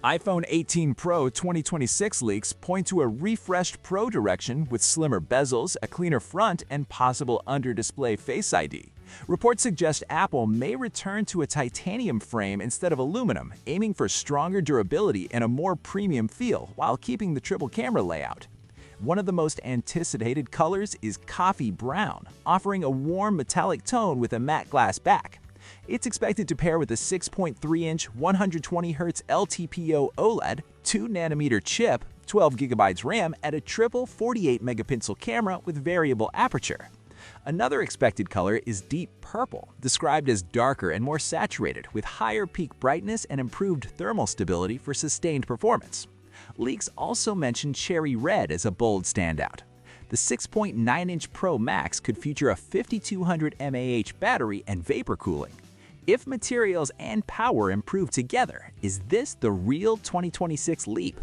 iPhone 18 Pro 2026 leaks point to a refreshed Pro direction with slimmer bezels, a cleaner front, and possible under-display Face ID. Reports suggest Apple may return to a titanium frame instead of aluminum, aiming for stronger durability and a more premium feel while keeping the triple camera layout. One of the most anticipated colors is coffee brown, offering a warm metallic tone with a matte glass back. It's expected to pair with a 6.3-inch 120Hz LTPO OLED, 2nm chip, 12GB RAM, and a triple 48-megapixel camera with variable aperture. Another expected color is deep purple, described as darker and more saturated, with higher peak brightness and improved thermal stability for sustained performance. Leaks also mention cherry red as a bold standout. The 6.9-inch Pro Max could feature a 5200 mAh battery and vapor cooling. If materials and power improve together, is this the real 2026 leap?